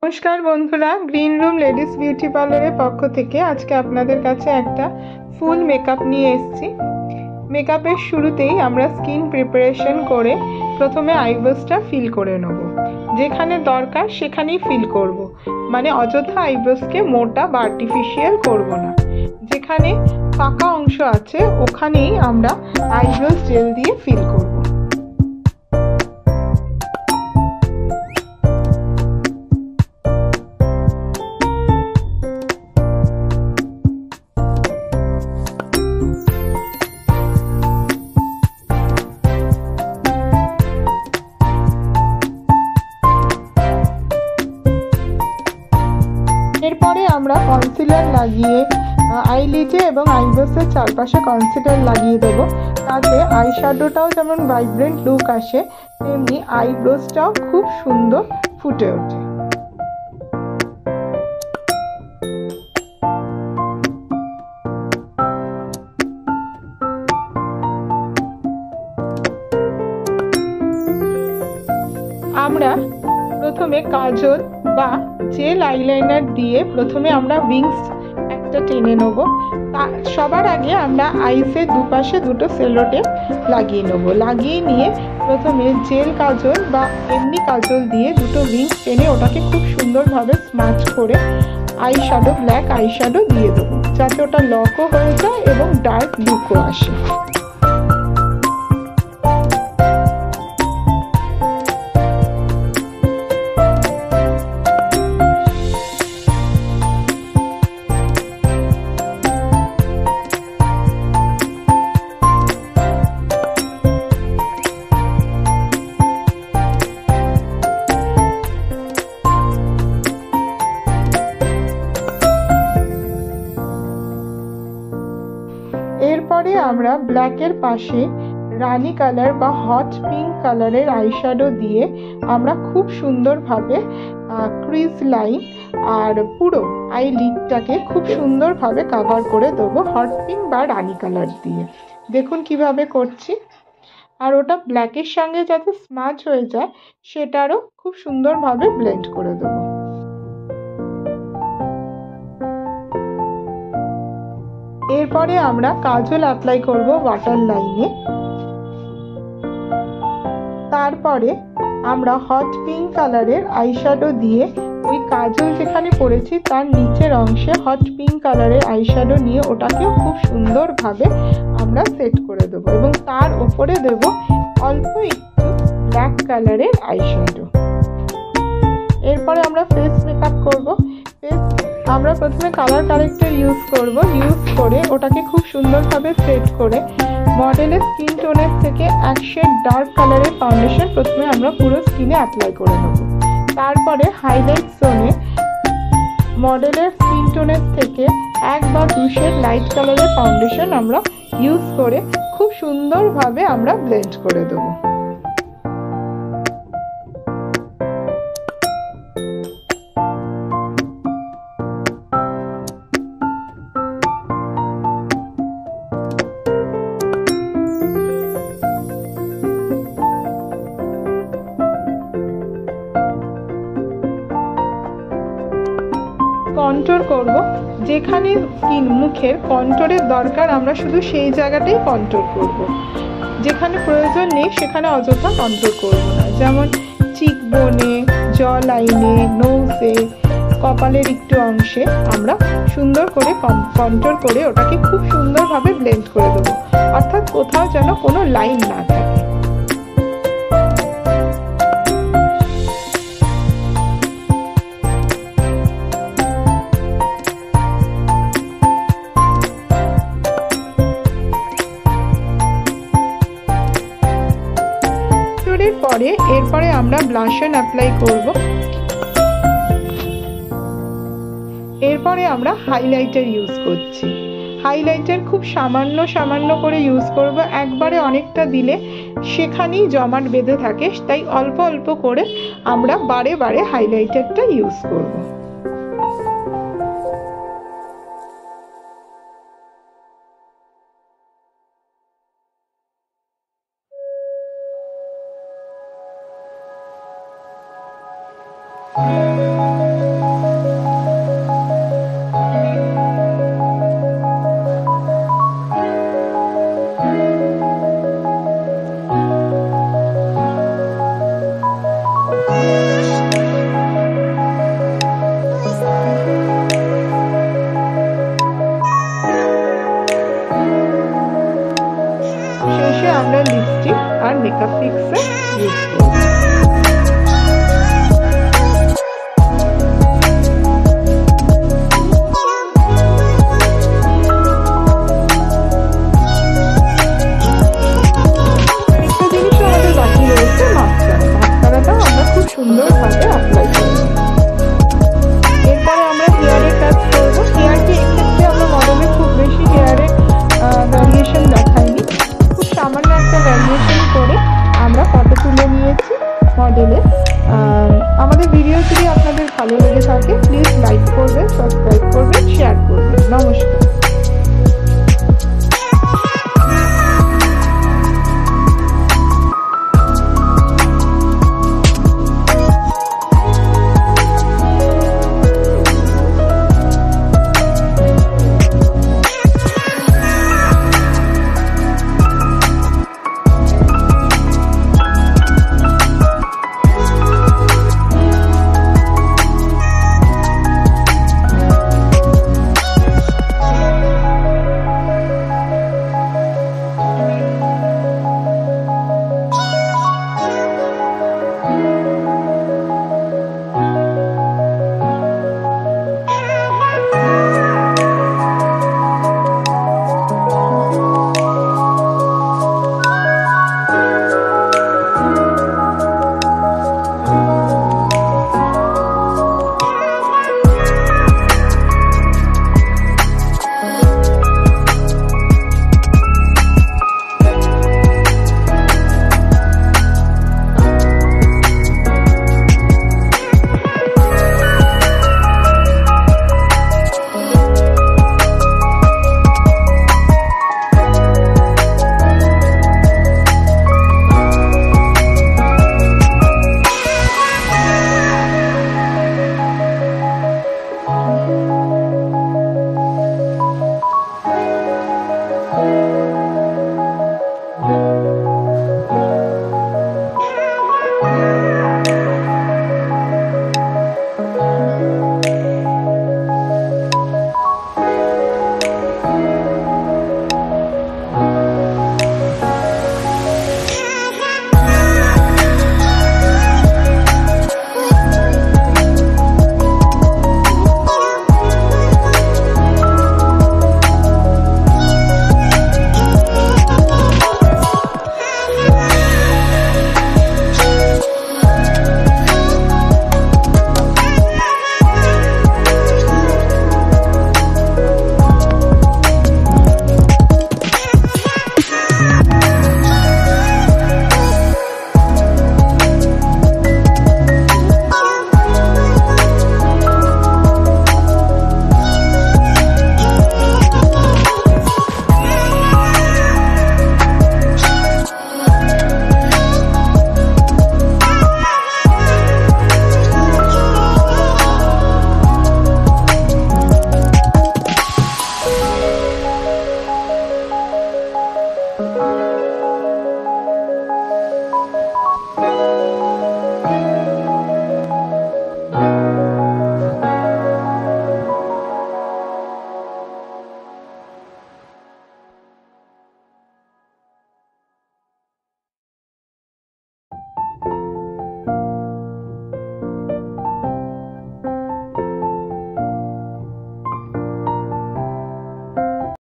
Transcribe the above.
নমস্কার বন্ধুরা, green room ladies beauty পার্লারের পক্ষ থেকে আজকে আপনাদের কাছে একটা ফুল মেকআপ নিয়ে এসেছি। মেকআপের শুরুতেই আমরা স্কিন প্রিপারেশন করে প্রথমে আইব্রোসটা ফিল করে নেব। যেখানে দরকার সেখানেই ফিল করব, মানে অযথা আইব্রোসকে মোটা বা আর্টিফিশিয়াল করব না। যেখানে ফাঁকা অংশ আছে ওখানেই আমরা আইব্রোস জেল দিয়ে ফিল করব। এরপরে আমরা কনসিলার লাগিয়ে আইলিডে এবং আইব্রোসের চারপাশে কনসিলার লাগিয়ে দেবো। তাতে আই শ্যাডোটাও যেমন ভাইব্রেন্ট লুক আসে, তেমনি আইব্রোসটাও খুব সুন্দর ফুটে ওঠে। আমরা প্রথমে কাজল বা জেল আইলাইনার দিয়ে প্রথমে আমরা উইংস একটা টেনে নেব। সবার আগে আমরা আইসের দুপাশে দুটো সেলো টেপ লাগিয়ে নেব। লাগিয়ে নিয়ে প্রথমে জেল কাজল বা এমনি কাজল দিয়ে দুটো উইংস টেনে ওটাকে খুব সুন্দরভাবে স্মাচ করে আইশ্যাডো, ব্ল্যাক আইশ্যাডো দিয়ে দেবো, যাতে ওটা লকও হয়ে যায় এবং ডার্ক লুকও আসে। এরপরে আমরা ব্ল্যাকের পাশে রানি কালার বা হট পিঙ্ক কালারের আইশ্যাডো দিয়ে আমরা খুব সুন্দরভাবে ক্রিজ লাইন আর পুরো আইলিডটাকে খুব সুন্দরভাবে কভার করে দেবো হট পিঙ্ক বা রানি কালার দিয়ে। দেখুন কিভাবে করছি। আর ওটা ব্ল্যাকের সঙ্গে যাতে স্মাচ হয়ে যায় সেটারও খুব সুন্দরভাবে ব্লেন্ড করে দেবো। এরপরে আমরা কাজল অ্যাপ্লাই করব ওয়াটার লাইনে। তারপরে আমরা হট পিঙ্ক কালারের আইশ্যাডো দিয়ে ওই কাজল যেখানে পড়েছি তার নিচের অংশে হট পিঙ্ক কালারের আইশ্যাডো নিয়ে ওটাকেও খুব সুন্দরভাবে আমরা সেট করে দেবো এবং তার ওপরে দেব অল্প একটু ব্ল্যাক কালারের আইশ্যাডো। এরপরে আমরা ফেস মেকআপ করব। আমরা প্রথমে কালার কারেক্টর ইউজ করে ওটাকে খুব সুন্দরভাবে সেট করে মডেলের স্কিন টোনের থেকে এক শেড ডার্ক কালারের ফাউন্ডেশন প্রথমে আমরা পুরো স্কিনে অ্যাপ্লাই করে নেব। তারপরে হাইলাইট জোনে মডেলের স্কিন টোনের থেকে এক বা দু শেড লাইট কালারের ফাউন্ডেশন আমরা ইউজ করে খুব সুন্দরভাবে আমরা ব্লেন্ড করে দেবো। কন্ট্রোল করব। যেখানে মুখের কন্ট্রোলের দরকার আমরা শুধু সেই জায়গাটাই কন্ট্রোল করব। যেখানে প্রয়োজন নেই সেখানে অযথা কন্ট্রোল করব না। যেমন চিক বোনে, জ লাইনে, নোজে, কপালের একটু অংশে আমরা সুন্দর করে কন্ট্রোল করে ওটাকে খুব সুন্দরভাবে ব্লেন্ড করে দেবো, অর্থাৎ কোথাও যেন কোনো লাইন না থাকে। এরপরে আমরা ব্লাশন অ্যাপ্লাই করব। এরপরে আমরা হাইলাইটার ইউজ করছি। হাইলাইটার খুব সামান্য করে ইউজ করব। একবারে অনেকটা দিলে সেখানেই জমাট বেঁধে থাকে, তাই অল্প অল্প করে আমরা বারে বারে হাইলাইটারটা ইউজ করব। লেগে থাকে প্লিজ লাইক করবেন, সাবস্ক্রাইব